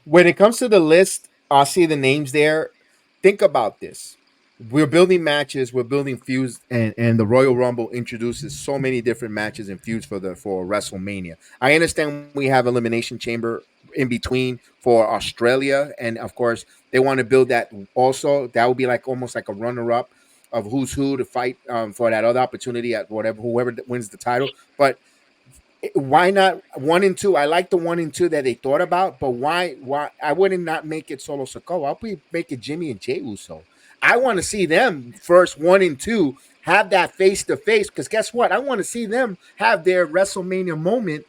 When it comes to the list, I'll see the names there. Think about this. We're building matches, we're building feuds, and the Royal Rumble introduces so many different matches and feuds for WrestleMania. I understand we have Elimination Chamber in between for Australia, and of course they want to build that also. That would be like almost like a runner up of who's who to fight for that other opportunity at whatever whoever wins the title. But why not 1 and 2? I like the 1 and 2 that they thought about, but why I wouldn't not make it Solo Sokoa. I'll be make it Jimmy and Jey Uso. I want to see them first 1 and 2 have that face to face because guess what? I want to see them have their WrestleMania moment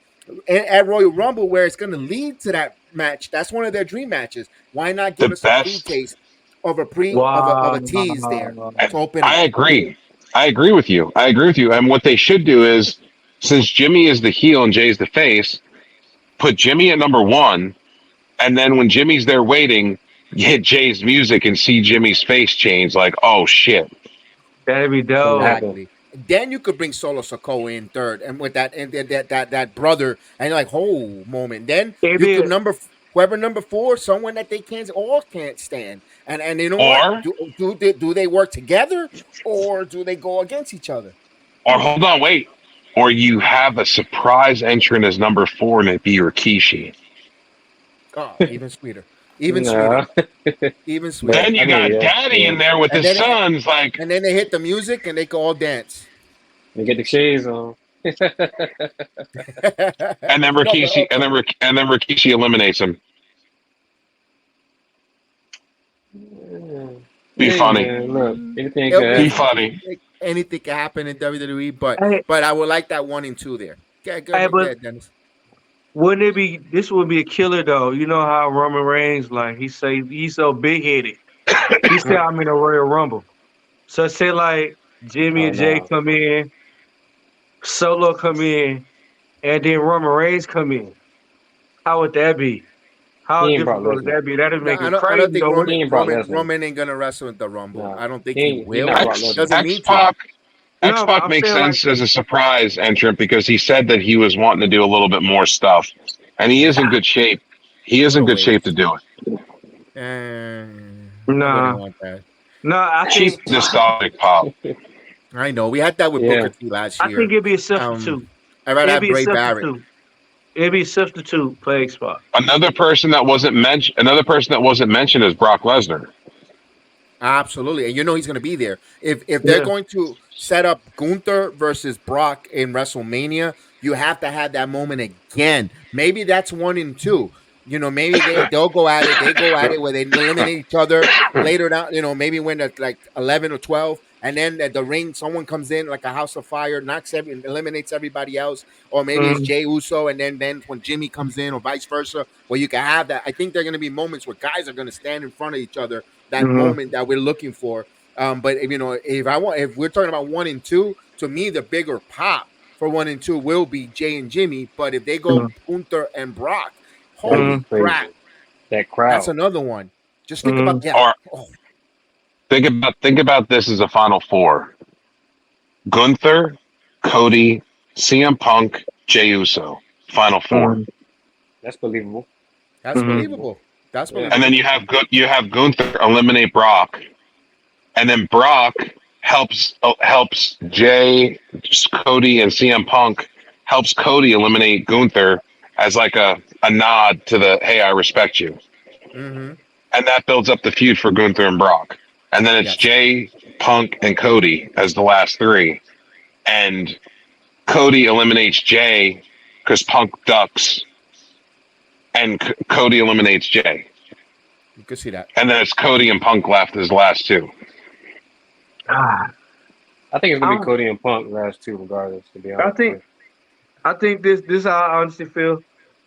at Royal Rumble where it's going to lead to that match. That's one of their dream matches. Why not The give us a best. pre-taste of a tease there Wow. And to open I up? agree. I agree with you. I agree with you. And what they should do is, since Jimmy is the heel and Jay's the face, put Jimmy at number one, and then when Jimmy's there waiting, hit Jay's music and see Jimmy's face change. Like, oh shit. That'd be Something dope. happened. Exactly. Then you could bring Solo Sokoa in third, and with that and that brother and like whole moment. Then It'd you be could whoever number four, someone that they can't stand, and you know what? Or Do they work together or do they go against each other? or hold on, wait. Or you have a surprise entrant as number four and it be Rikishi. Oh, even sweeter, even sweeter, No. even sweeter. But Then I you mean, got yeah, Daddy yeah. in there with And his then sons, like, and then they hit the music and they can all dance. You get the shades on. and then No, but Rikishi, and then Rikishi eliminates him. Be Hey funny. man, look, anything it'll could be Be happen. funny. anything can happen in WWE, but hey, I would like that 1 and 2 there. Get hey, good, but get Dennis. wouldn't it be? This would be a killer though. You know how Roman Reigns, like he say, he's so big headed. He said, "I'm in a Royal Rumble." So say like Jimmy Oh and Jay no, come in, Solo come in, and then Roman Reigns come in. How would that be? How he ain't Brock difficult would Lesnar. that be? That'd No, make I it don't. I crazy don't think though, He wouldn't Roman ain't Brock Roman Lesnar. Roman ain't gonna wrestle in the Rumble. Nah, I don't think he he not will. Brock X Lesnar. Doesn't X need to. Pac it? X No, but Pac I'm makes saying like, sense as a surprise entrant because he said that he was wanting to do a little bit more stuff, and he is in good shape. He is in Little good shape to ways. do it. I wouldn't nah, want that. no. I Cheap think nostalgic pop. I know we had that with Yeah, Booker T last I year. think it'd be a Um, substitute. I'd rather It'd have be a Bray Barrett. substitute. It'd be a substitute play spot. Another person that wasn't mentioned is Brock Lesnar. Absolutely, and you know he's going to be there. If they're Yeah. going to set up Gunther versus Brock in WrestleMania, you have to have that moment again. Maybe that's 1 and 2. Maybe they'll go at it. They go at it where they eliminate each other later down. Maybe when it's like 11 or 12, and then at the ring, someone comes in like a house of fire, eliminates everybody else, or maybe it's Mm, Jey Uso, and then when Jimmy comes in, or vice versa, where you can have that. I think there are going to be moments where guys are going to stand in front of each other that mm, moment that we're looking for. But if we're talking about 1 and 2, to me the bigger pop for 1 and 2 will be Jay and Jimmy. But if they go mm, Gunther and Brock, that'd be holy mm, crap, crazy. That that's crowd. another one. Just think about mm, yeah. Or Oh, think about this as a final four: Gunther, Cody, CM Punk, Jey Uso. Final four. mm, That's believable. that's That's mm, believable. believable. That's Yeah. And then believable. you have Gunther eliminate Brock, and then Brock helps Jay, Cody, and CM Punk helps Cody eliminate Gunther as like a nod to the hey, I respect you, Mm-hmm. and that builds up the feud for Gunther and Brock, and then it's Yes. Jay, Punk, and Cody as the last three, and Cody eliminates Jay because Punk ducks, and Cody eliminates Jay, You could see that. and then it's Cody and Punk left as the last two. ah, I think it's gonna be I'm, Cody and Punk last two, regardless. To be I honest think with I think this how I honestly feel.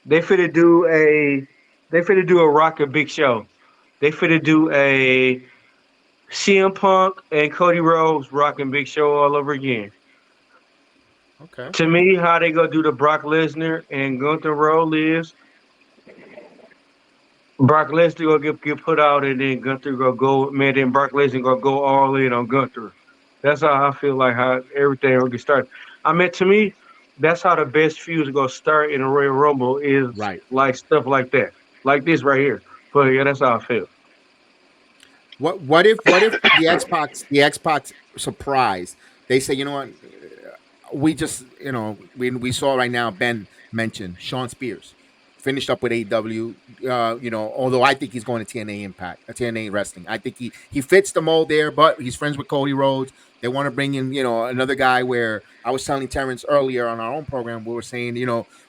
They finna do a they finna do a Rock and Big Show. They finna do a CM Punk and Cody Rhodes Rock and Big Show all over again. Okay. To me, how they gonna do the Brock Lesnar and Gunther role is Brock Lesnar gonna get put out and then Gunther gonna go man, then Brock Lesnar gonna go all in on Gunther. That's how I feel like how everything will get started. I mean to me, that's how the best feuds are gonna start in a Royal Rumble is Right. like stuff like that. like this right here. But yeah, that's how I feel. What if the Xbox surprise? They say, you know what? We just, we saw right now Ben mentioned Sean Spears finished up with AEW. Although I think he's going to TNA Impact, TNA Wrestling. I think he fits the mold there, but he's friends with Cody Rhodes. They want to bring in, another guy. Where I was telling Terrence earlier on our own program, we were saying,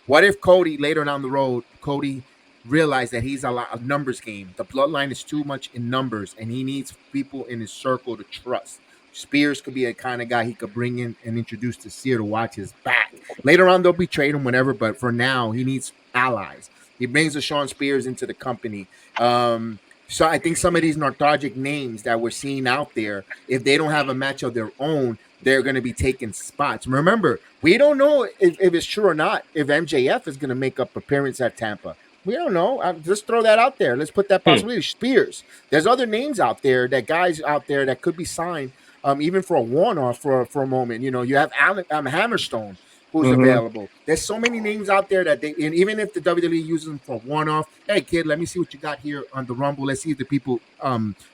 what if Cody later down the road, Cody realized that he's a numbers game. The bloodline is too much in numbers, and he needs people in his circle to trust. Spears could be a kind of guy he could bring in and introduce to Sear to watch his back. Later on, they'll betrayed him, whatever. But for now, he needs allies. He brings the Sean Spears into the company. So I think some of these nostalgic names that we're seeing out there, if they don't have a match of their own, they're going to be taking spots. Remember, we don't know if it's true or not. If MJF is going to make up appearance at Tampa, we don't know. Let's throw that out there. Let's put that possibility. Spears. There's other names out there, that guys out there that could be signed, even for a one-off for a moment. You have Hammerstone, who's Mm-hmm. available. There's so many names out there that and even if the WWE uses them for one-off, hey kid, let me see what you got here on the Rumble. Let's see if the people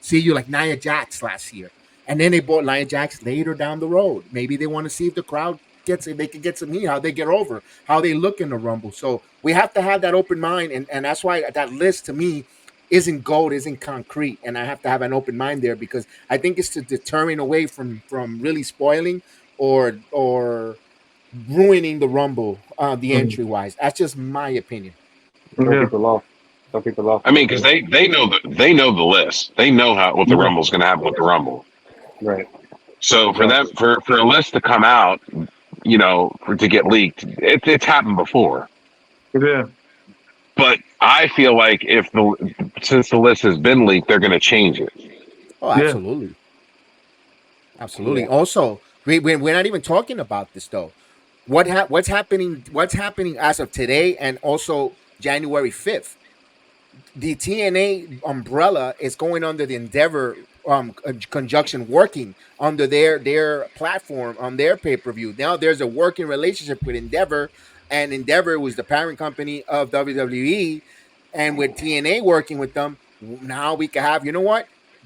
see you, like Nia Jax last year. And then they bought Nia Jax later down the road. Maybe they want to see if the crowd gets it, they can get some heat, how they get over, how they look in the Rumble. So we have to have that open mind, and that's why that list to me isn't gold, isn't concrete, and I have to have an open mind there, because I think it's to determine away from really spoiling or ruining the Rumble, the Mm-hmm. entry wise. That's just my opinion. Throw Yeah. people off. Throw people off. I mean, because they know the list. They know what the Yeah. Rumble's going to have with the Rumble. Right. So for Exactly. them for a list to come out, to get leaked, it's happened before. Yeah. But I feel like since the list has been leaked, they're going to change it. Oh, Yeah. absolutely. Absolutely. Yeah. Also, we're not even talking about this though. What's happening? What's happening as of today, and also January 5th? The TNA umbrella is going under the Endeavor conjunction, working under their platform on their pay per view. Now there's a working relationship with Endeavor, and Endeavor was the parent company of WWE, and with TNA working with them, now we can have, a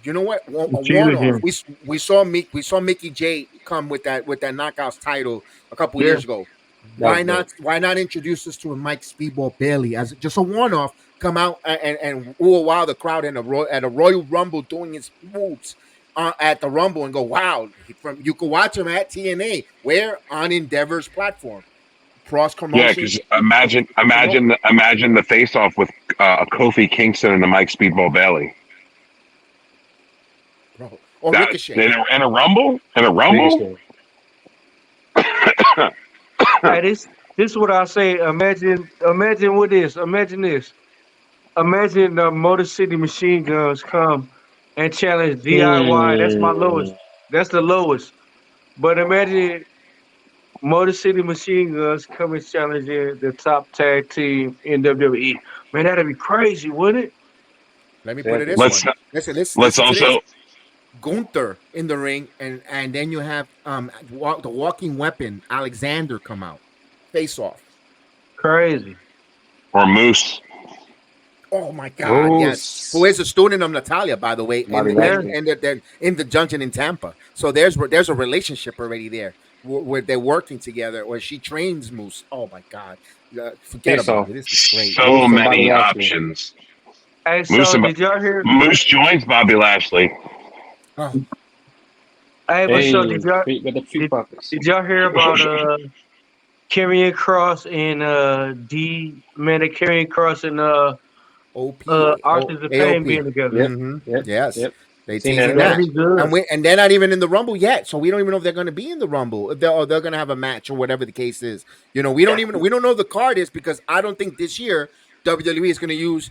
Cheat one off. again. We saw Mickey J come with that knockouts title a couple Yeah. years ago. That Why was not? dope. Why not introduce us to a Mike Speedball Bailey as just a one off? Come out and wow the crowd at a Royal Rumble doing his moves at the Rumble, and go, wow! You can watch him at TNA, where on Endeavor's platform, cross Yeah, promotion. because imagine the face off with Kofi Kingston and the Mike Speedball Bailey. Bro, or That Ricochet. in a Rumble, Biggest thing. Hey, this is what I say. Imagine what this. Imagine this. Imagine the Motor City Machine Guns come and challenge DIY. That's my lowest. Mm. That's the lowest. But imagine Motor City Machine Guns come and challenge the top tag team in WWE. Man, that'd be crazy, wouldn't it? Let me put it this Definitely. let's one. let's Listen to this. also Gunther in the ring, and then you have the walking weapon Alexander come out, face off. Crazy. or Moose. Oh my God, yes. Who Moose. is a student of Natalia, by the way, Bobby Yeah. Lashley. they're in the dungeon in Tampa. So there's a relationship already there, where they're working together, where she trains Moose. Oh my God, forget Face about off. it. This is great. So Moose and Bobby many Lashley. options. Hey, Moose so and did y'all hear? Moose joins Bobby Lashley. Oh, Hey, but so Hey, feet with the feet did, puppets. did y'all hear about Karrion Cross and D man, Karrion Cross and OP, Authors of Pain being AOP. together? Yep. Mm-hmm. Yep. Yes, Yep. they Seen that teasing That'd that, be earlier. good. and they're not even in the Rumble yet, so we don't even know if they're going to be in the Rumble. If they're going to have a match or whatever the case is. We don't know the card is, because I don't think this year WWE is going to use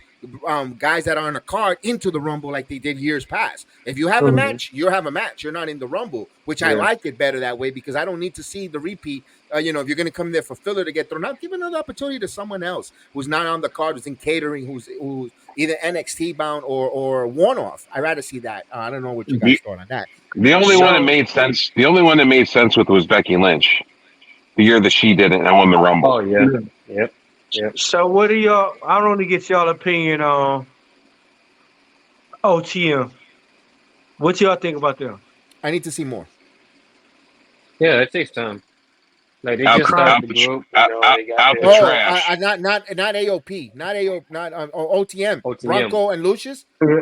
guys that are on a card into the Rumble like they did years past. If you have a Mhm. match, you have a match. You're not in the Rumble, which I Yeah. like it better that way, because I don't need to see the repeat. If you're going to come there for filler to get thrown out, give another opportunity to someone else who's not on the card, who's in catering, who's either NXT bound or one off. I'd rather see that. I don't know what you The, guys thought on that. the only one that So made sense. The only one that made sense with was Becky Lynch. The year that she did it and won the Oh Rumble. yeah. yeah. Yep. Yeah. So what do y'all? I want to get y'all opinion on OTM. What y'all think about them? I need to see more. Yeah, it takes time. Like they Out just the Crowd, started out the the tr- group, you know, they got out the their Oh, trash. not AOP, not AO, not OTM. OTM. Bronco and Lucius. yeah.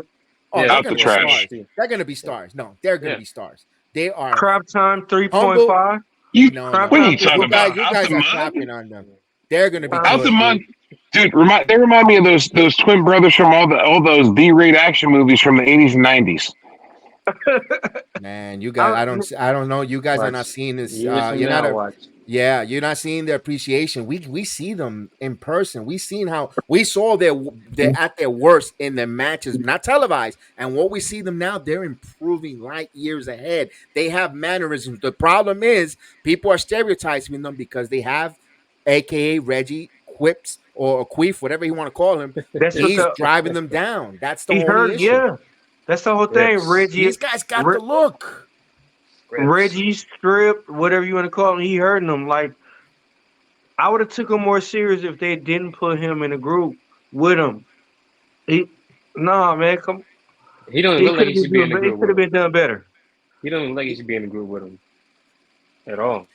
Oh, Yeah, they're Out the gonna before be trash. stars. NXT. They're gonna be Yeah. stars. No, they're gonna Yeah. be stars. They are Crowd time humble. 3.5. You No, Crowd what are no, time you talking about? you Out the guys are mud? capping on them. They're gonna be time. Out the good, mud, dude. dude. They remind me of those twin brothers from all those B-rate action movies from the 80s and 90s. Man, you guys, I, I don't know. You guys are not Watch. seeing this. Years from You're not now, a, watch. yeah, you're not seeing the appreciation. We see them in person. We seen how we saw their at their worst in their matches, not televised. And what we see them now, they're improving light years ahead. They have mannerisms. The problem is people are stereotyping them because they have, AKA Reggie quips or Queef, whatever you want to call him. that's what He's the driving them down. That's the he only heard. issue. Yeah, that's the whole thing. Scripts. Reggie, These guys got the Re, look. Scripts. Reggie script, whatever you want to call him. He hurting them. Like I would have took him more serious if they didn't put him in a group with him. He, nah, man, come. He don't It look like could he have been should be doing. in the It group could with have him. been done better. He don't look like he should be in the group with him at all.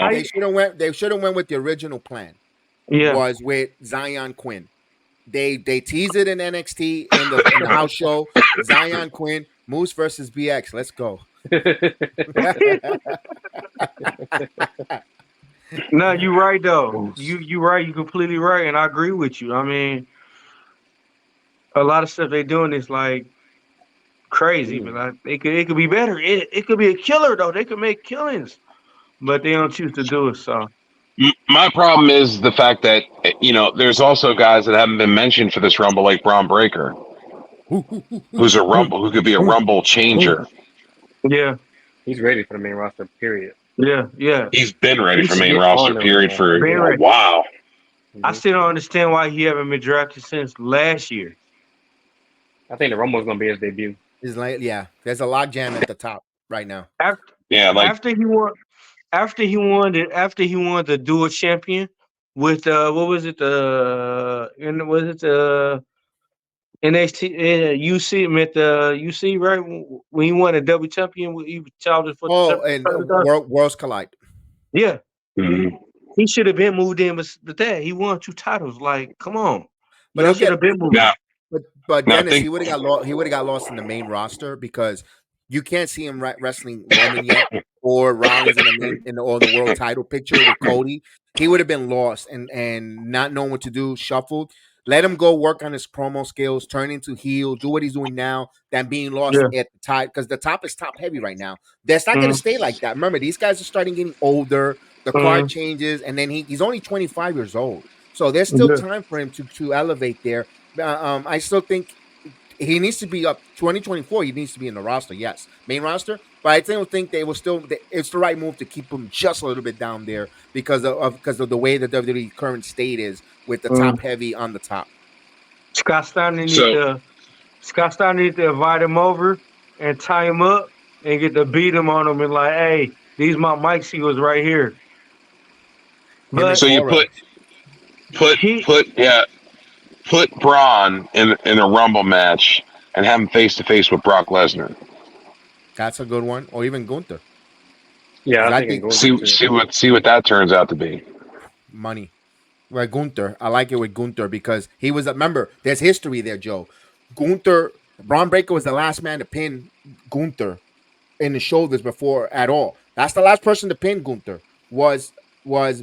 How No, you, They should have went with the original plan, yeah. was with Zion Quinn. They teased it in NXT in the house show. Zion Quinn, Moose versus BX. Let's go. No, you right though. Moose. You right. You completely right, and I agree with you. I mean, a lot of stuff they doing is like crazy, but Mm. like it could be better. It could be a killer though. They could make killings, but they don't choose to do it. So my problem is the fact that there's also guys that haven't been mentioned for this Rumble, like Braun Breaker, who could be a Rumble changer. yeah, He's ready for the main roster, period. yeah, yeah. He's been ready He for should main get roster on them, period for Been a ready. while. I hmm still don't understand why he haven't been drafted since last year. I think the Rumble's gonna be his debut. Is like, yeah, there's a log jam at the top right now. After Yeah, like after he won after he won the dual champion with what was it and was it NXT UC met the UC right when he won a double champion he challenged for Oh, and worlds collide. yeah, mhm. he should have been moved in with that. He won two titles. Like, come on. But Y'all he'll should get have been moved. now but now Dennis, think he would have got lost in the main roster because you can't see him wrestling Roman yet or Rollins in the or the world title picture with Cody. He would have been lost and not knowing what to do, shuffled. Let him go work on his promo skills, turn into heel, do what he's doing now, than being lost Yeah. at the top because the top is top heavy right now. That's not going to Mm, stay like that. Remember, these guys are starting getting older. The card mm, changes, and then he's only 25 years old. So there's still yeah. time for him to elevate there. I still think he needs to be up 2024. He needs to be in the roster, yes, main roster. But I still think they will still. It's the right move to keep him just a little bit down there because of the way the WWE current state is with the Mm. top heavy on the top. Scott Steiner need so. to invite him over and tie him up and get to beat him on him and like, hey, these my mic seals right here. Him and But So you Cora. he put Braun in a Rumble match and have him face to face with Brock Lesnar. That's a good one, or even Gunther, Yeah, because I I think in think Gunther too. See what that turns out to be. money. Right, Gunther. I like it with Gunther because he was. Remember, there's history there, Joe. Gunther, Braun Breaker was the last man to pin Gunther in the shoulders before at all. That's the last person to pin Gunther was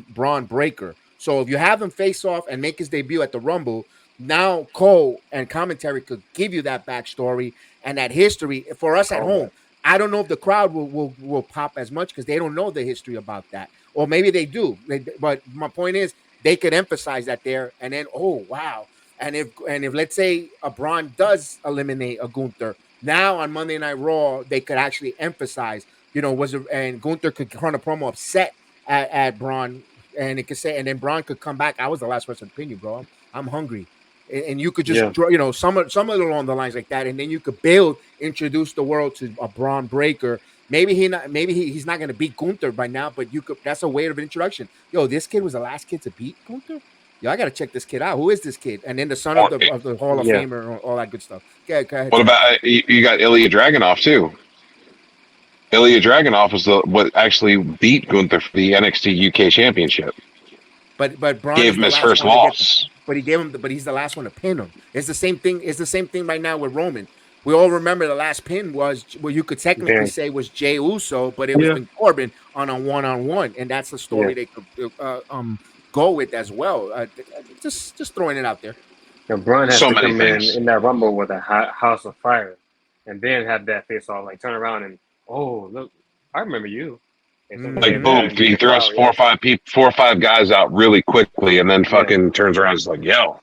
Braun Breaker. So if you have him face off and make his debut at the Rumble, now Cole and commentary could give you that backstory and that history for us at home. Callback. I don't know if the crowd will pop as much because they don't know the history about that, or maybe they do. But my point is, they could emphasize that there, and then wow, and if let's say a Braun does eliminate a Gunther, now on Monday Night Raw, they could actually emphasize, was it, and Gunther could run a promo upset at Braun, and it could say, and then Braun could come back. I was the last person to pin you, bro. I'm hungry, and you could just, Yeah. some of along the lines like that, and then you could introduce the world to a Braun Breaker. Maybe he's not going to beat Gunther by now, but you could. That's a way of introduction. Yo, this kid was the last kid to beat Gunther. yo, I gotta check this kid out. Who is this kid? And then the son Or of the Hall of Yeah. Famer, all that good stuff. Go ahead, what Tim. about you got Ilya Dragunov too? Ilya Dragunov was the what actually beat Gunther for the NXT UK Championship. But Braun Gave is him the his last first one to get. loss. But he gave him. But he's the last one to pin him. It's the same thing. It's the same thing right now with Roman. We all remember the last pin was what you could technically Yeah. say was Jey Uso, but it was Yeah. been Corbin on a one-on-one, and that's the Yeah. story they could go with as well. Just throwing it out there. Braun has So to many come things. in that Rumble with a house of fire, and then have that face off, like turn around and oh look, I remember you, and something Like like that, boom, Mm-hmm. and get he the throws crowd. Yeah. 4 or 5 guys out really quickly, and then Yeah. fucking turns around and is like, "Yo."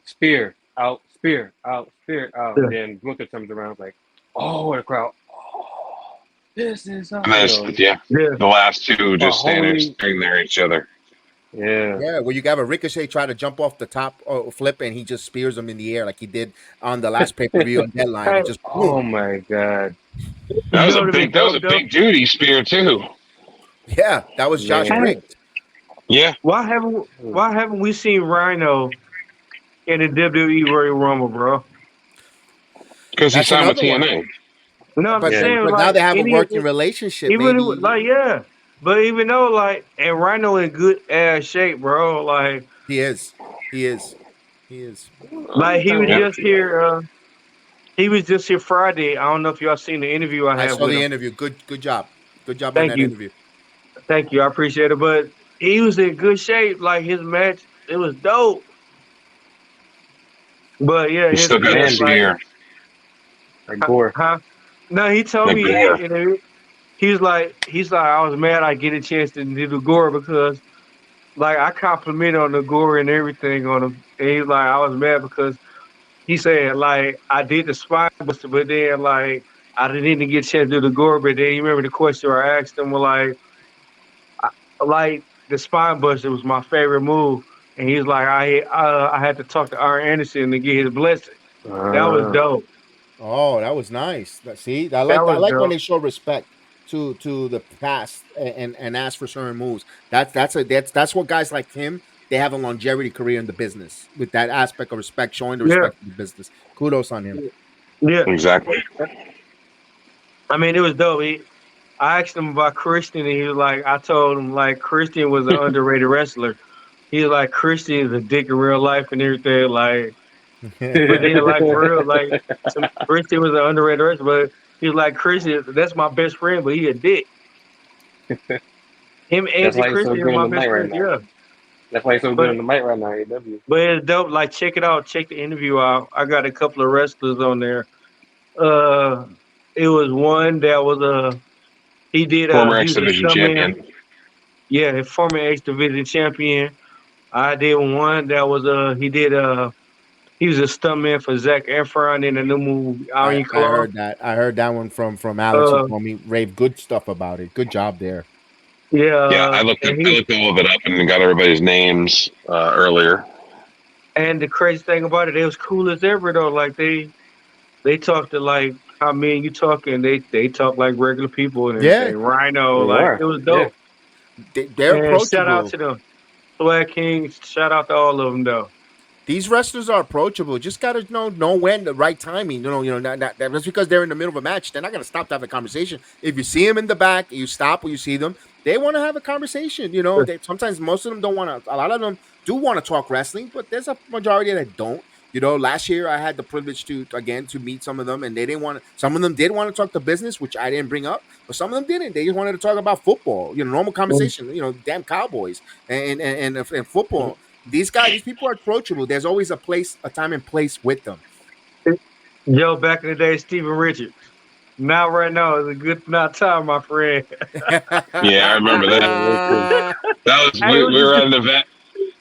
Spear out, spear out, spear out, Yeah. and then Gunther comes around like, oh, the crowd, oh, this is And then yeah, Yeah. the last two a just holy, staring there at each other. yeah, Yeah, where you got a Ricochet try to jump off the top flip, and he just spears him in the air like he did on the last pay per view on Deadline. Hey, He just oh boom. my god, you know what would be That was a dope though? big duty spear too. Yeah, that was Josh man, Hey, Briggs. Yeah, why haven't we seen Rhino in the WWE Royal Rumble, bro? because he That's signed with another one. TNA. You know what I'm yeah, saying? But now Like they have a any working relationship. even Maybe like yeah. But even though like and Rhino in good ass shape, bro. he is. He is. He is. Like I'm kind of Yeah, with you. he was just here Friday. I don't know if y'all seen the interview I I had saw with the him. interview. Good job. Good job on Thank that you. interview. Thank you. I appreciate it. But he was in good shape. Like his match, it was dope. But yeah, he still got the Mandy, like spear. like Gore. huh? No, he told The me gore. he's like I was mad I get a chance to do the gore because like I complimented on the gore and everything on him. And he's like I was mad because he said like I did the spine buster, but then like I didn't even get a chance to do the gore. But then you remember the question I asked him was like the spine buster was my favorite move, and he's like I had to talk to Arn Anderson to get his blessing. That was Uh, dope. Oh, that was nice. See, That I was like when dope. they show respect to the past and ask for certain moves. That's what guys like him they have a longevity career in the business with that aspect of respect, showing the Yeah, respect to the business. Kudos on him. yeah. Exactly. I mean, it was dope. I asked him about Christian, and he was like, I told him like Christian was an underrated wrestler. He's like Christian is a dick in real life and everything. Like, but then like for real, like Christian was an underrated wrestler, but he's like Christian. That's my best friend, but he a dick. Him that's Angie why he's so Christian is good on my the best mic right friend. now. Yeah, That's why he's so good but on the mic right now. AW. but it's dope. Like check it out. Check the interview out. I got a couple of wrestlers on there. Uh, it was one that was a Former he X was a Division stuntman. champion. Yeah, a former X Division champion. I did one that was he was a stuntman for Zac Efron in the new movie Iron I Claw. heard that. I heard that one from Alex. He Uh, told me rave good stuff about it. Good job there. yeah, Yeah, and I he looked all of it up and got everybody's names earlier. and the crazy thing about it, they was cool as ever though. Like they talked to like how me and you talking. They talk like regular people and Yeah, everything. Rhino, They like are. it was Yeah. dope. they're And shout out approachable. to them, Swag Kings. Shout out to all of them though. These wrestlers are approachable. Just gotta know when the right timing. Not just because they're in the middle of a match, they're not gonna stop to have a conversation. If you see them in the back, you stop when you see them. They want to have a conversation. Sometimes most of them don't want to. A lot of them do want to talk wrestling, but there's a majority that don't. Last year I had the privilege to meet some of them, and they didn't want to. Some of them did want to talk to business, which I didn't bring up, but some of them didn't. They just wanted to talk about football. Normal conversation. Damn Cowboys and football. These people are approachable. There's always a time and place with them. Yo, back in the day, Steven Richards. Now, right now is a good not time, my friend. Yeah, I remember that. That was Hey, it was we were just at an event.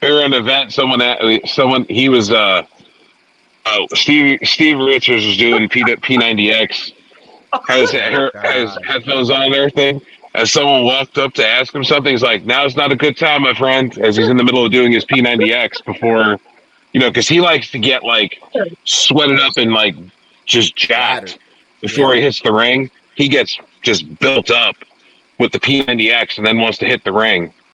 We were at an event. Someone he was Steve Richards was doing P90X. Oh my Had his god! headphones on and everything. As someone walked up to ask him something, he's like, "Now's not a good time, my friend." As he's in the middle of doing his P90X before, because he likes to get like sweated up and like just Flattered. jacked before Yeah. he hits the ring. He gets just built up with the P90X and then wants to hit the ring.